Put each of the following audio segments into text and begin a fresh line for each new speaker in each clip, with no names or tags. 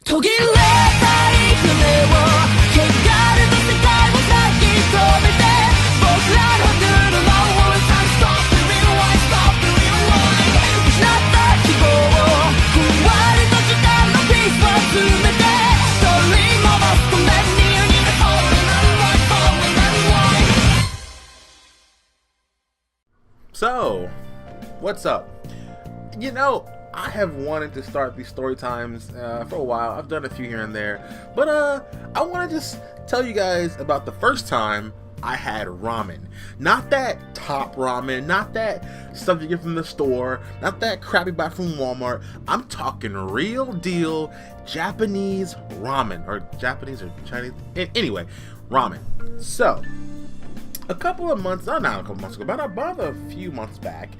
途切れたい夢を汚れた世界を咲き染めて僕らのルールの Always time stop the real life stop the real life 失った希望をふんわりと時間のピースを詰めて取り戻すために You need a falling and life falling and life.
So, what's up? You know, I have wanted to start these story times for a while. I've done a few here and there, but I want to just tell you guys about the first time I had ramen. Not that top ramen, not that stuff you get from the store, not that crap you buy from Walmart. I'm talking real deal Japanese ramen, or Japanese or Chinese. Anyway, ramen. So, a couple of months, not a couple months ago, but about a few months back,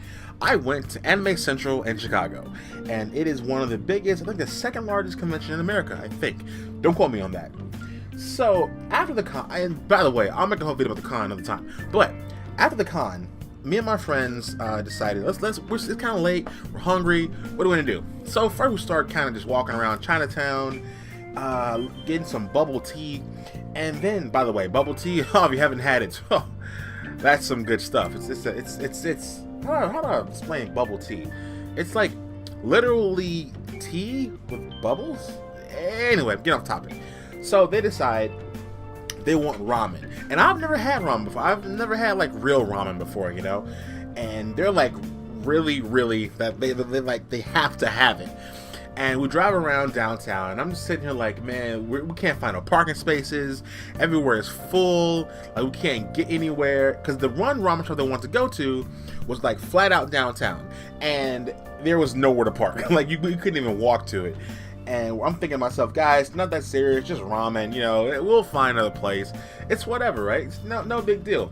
I went to Anime Central in Chicago, and it is one of the biggest, I think the second largest convention in America, I think. Don't quote me on that. So, after the con, and by the way, I'll make a whole video about the con another time, but after the con, me and my friends decided, it's kind of late, we're hungry, what do we want to do? So first we started kind of just walking around Chinatown, getting some bubble tea, and then, by the way, bubble tea, oh, if you haven't had it, oh, that's some good stuff. It's how do I explain bubble tea? It's like literally tea with bubbles. Anyway, get off topic. So they decide they want ramen, and I've never had ramen before. I've never had like real ramen before, you know. And they're like really that they have to have it. And we drive around downtown, and I'm just sitting here like, man, we can't find no parking spaces. Everywhere is full. Like, we can't get anywhere. Because the one ramen shop they wanted to go to was like flat out downtown. And there was nowhere to park. Like, we couldn't even walk to it. And I'm thinking to myself, guys, not that serious, just ramen, you know, we'll find another place. It's whatever, right? It's no big deal.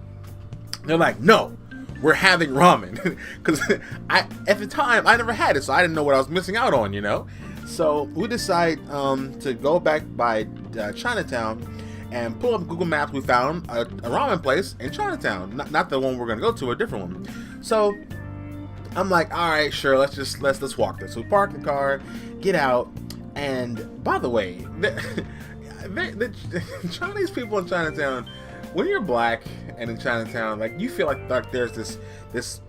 They're like, no, we're having ramen. Because at the time, I never had it, so I didn't know what I was missing out on, you know? So we decide to go back by Chinatown and pull up Google Maps. We found a ramen place in Chinatown. Not the one we're going to go to, a different one. So I'm like, all right, sure, let's walk this. So we park the car, get out, and by the way, the Chinese people in Chinatown, when you're black and in Chinatown, like, you feel like there's this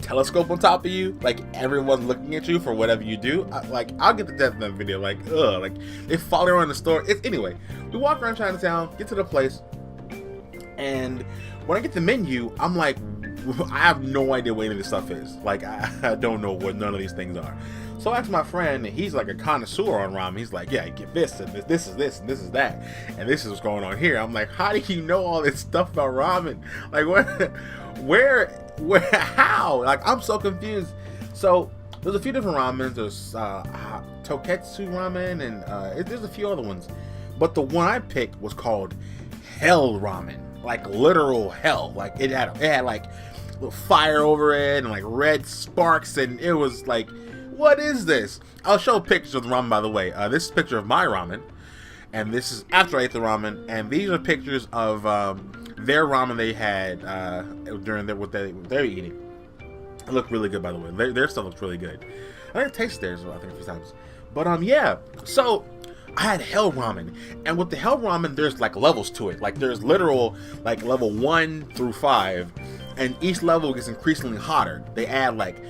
telescope on top of you, like everyone's looking at you for whatever you do. I'll get to that in the video. Like, like they follow around the store. Anyway, we walk around Chinatown, get to the place, and when I get the menu, I'm like, I have no idea what any of this stuff is. Like, I don't know what none of these things are. So I asked my friend, and he's like a connoisseur on ramen. He's like, yeah, get this, and this is this, and this is that, and this is what's going on here. I'm like, how do you know all this stuff about ramen? Like, where, how? Like, I'm so confused. So there's a few different ramens. There's Toketsu ramen, and there's a few other ones. But the one I picked was called Hell Ramen. Like, literal hell. Like, it had like little fire over it and like red sparks, and it was like, what is this? I'll show pictures of the ramen, by the way. This is a picture of my ramen, and this is after I ate the ramen, and these are pictures of their ramen they had during what they were eating. It looked really good, by the way. Their stuff looks really good. I didn't taste theirs, I think, a few times. But yeah, so I had hell ramen, and with the hell ramen, there's like levels to it. Like, there's literal like level 1 through 5, and each level gets increasingly hotter. They add like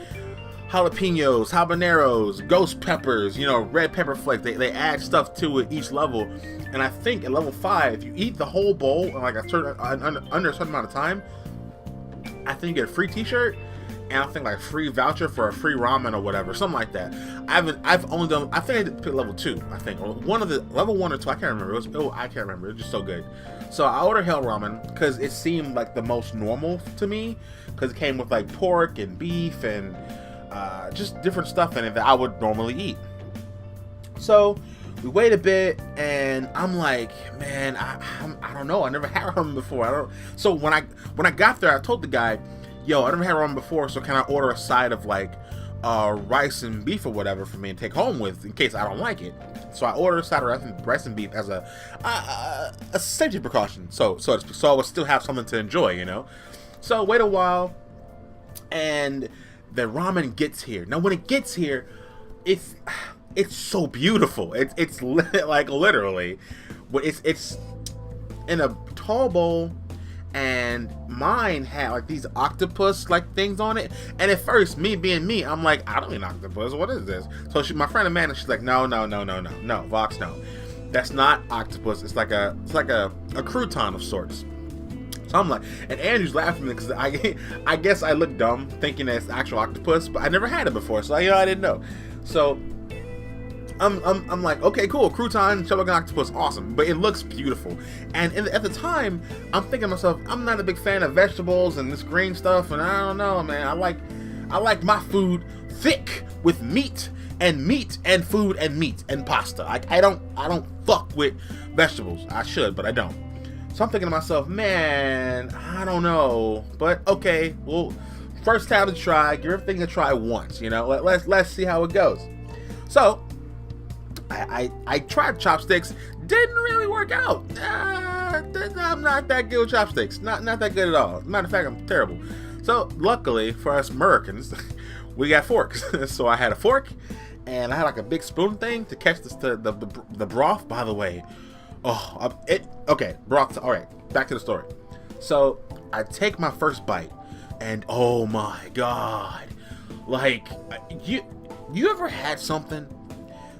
jalapenos, habaneros, ghost peppers, you know, red pepper flakes. They add stuff to it each level, and I think at level 5, if you eat the whole bowl in like under a certain amount of time, I think you get a free T-shirt, and I think like a free voucher for a free ramen or whatever, something like that. I've only done, I think I did pick level 2, I think, or one of the level 1 or 2. I can't remember. I can't remember. It was just so good. So I ordered hell ramen because it seemed like the most normal to me, because it came with like pork and beef and just different stuff in it that I would normally eat. So we wait a bit, and I'm like, man, I don't know. I never had ramen before. So when I got there, I told the guy, yo, I never had ramen before, so can I order a side of like rice and beef or whatever for me to take home with in case I don't like it. So I ordered a side of rice and beef as a safety precaution, so I would still have something to enjoy, you know. So wait a while, and the ramen gets here. Now when it gets here, it's so beautiful. It's like literally, but it's in a tall bowl, and mine had like these octopus like things on it. And at first, me being me, I'm like, I don't eat octopus. What is this? So my friend Amanda, she's like, no, Vox, no, that's not octopus. It's like a crouton of sorts. So I'm like, and Andrew's laughing because I guess I look dumb thinking that it's actual octopus, but I never had it before, so I didn't know. So I'm like, okay, cool, crouton, shell like an octopus, awesome, but it looks beautiful. And at the time, I'm thinking to myself, I'm not a big fan of vegetables and this green stuff, and I don't know, man. I like my food thick with meat and food and meat and pasta. I don't fuck with vegetables. I should, but I don't. So I'm thinking to myself, man, I don't know, but okay, well, first time to try, give everything a try once, you know. Let's see how it goes. So I tried chopsticks, didn't really work out. I'm not that good with chopsticks, not that good at all. Matter of fact, I'm terrible. So luckily for us Americans, we got forks. So I had a fork, and I had like a big spoon thing to catch the broth. By the way, okay, broth. All right, back to the story. So I take my first bite, and oh my god, like you ever had something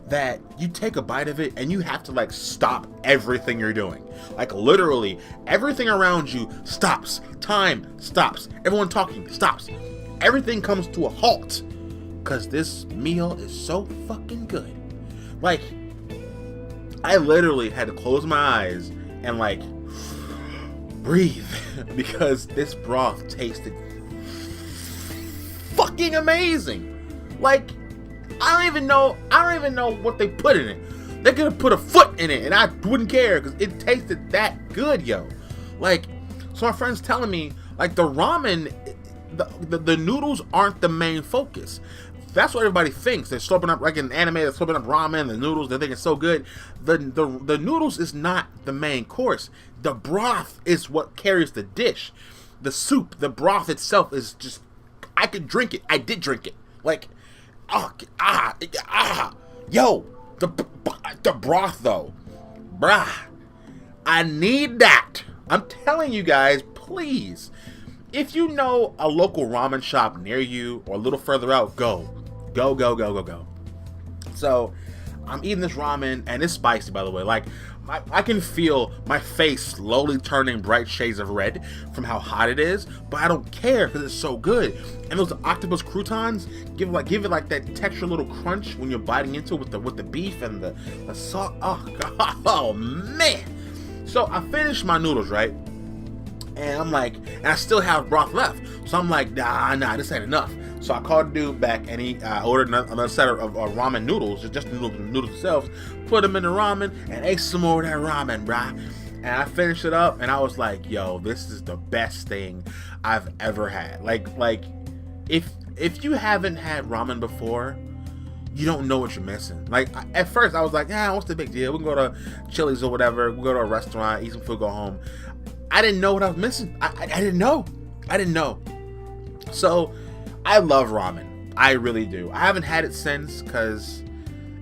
that you take a bite of it and you have to like stop everything you're doing, like literally everything around you stops, time stops, everyone talking stops, everything comes to a halt because this meal is so fucking good. Like, I literally had to close my eyes and like breathe because this broth tasted fucking amazing. Like, I don't even know what they put in it. They could have put a foot in it and I wouldn't care because it tasted that good, yo. Like, so my friend's telling me, like, the ramen, the noodles aren't the main focus. That's what everybody thinks. They're slurping up, like in anime, they're slurping up ramen, the noodles, they think it's so good. The noodles is not the main course. The broth is what carries the dish. The soup, the broth itself is just, I could drink it. I did drink it. Like, yo, the broth though, brah, I need that. I'm telling you guys, please, if you know a local ramen shop near you or a little further out, go. So I'm eating this ramen, and it's spicy, by the way. Like, I can feel my face slowly turning bright shades of red from how hot it is, but I don't care because it's so good. And those octopus croutons give it like that texture, little crunch when you're biting into it with the beef and the salt. Oh man! So I finished my noodles, right? And I'm like, and I still have broth left. So I'm like, nah, this ain't enough. So I called the dude back, and he ordered another set of ramen noodles, just the noodles themselves, put them in the ramen, and ate some more of that ramen, brah. And I finished it up, and I was like, yo, this is the best thing I've ever had. Like if you haven't had ramen before, you don't know what you're missing. Like, at first I was like, what's the big deal? We can go to Chili's or whatever, we'll go to a restaurant, eat some food, go home. I didn't know what I was missing. I didn't know. So I love ramen. I really do. I haven't had it since because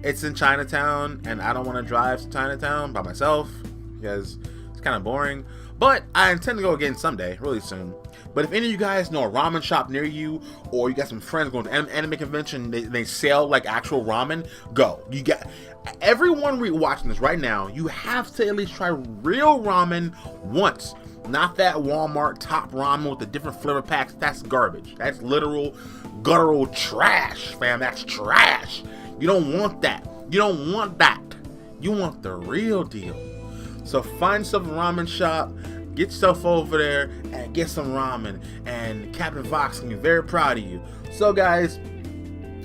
it's in Chinatown and I don't want to drive to Chinatown by myself because it's kind of boring. But I intend to go again someday, really soon. But if any of you guys know a ramen shop near you, or you got some friends going to anime convention, they sell like actual ramen, go. You got everyone watching this right now, you have to at least try real ramen once. Not that Walmart top ramen with the different flavor packs. That's garbage. That's literal guttural trash, fam. That's trash. You don't want that. You want the real deal. So find yourself a ramen shop, get yourself over there and get some ramen, and Captain Vox can be very proud of you. So guys,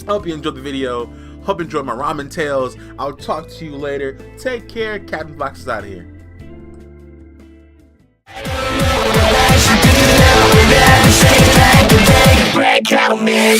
I hope you enjoyed the video. Hope you enjoyed my ramen tales. I'll talk to you later. Take care. Captain Vox is out of here.
Break out of me.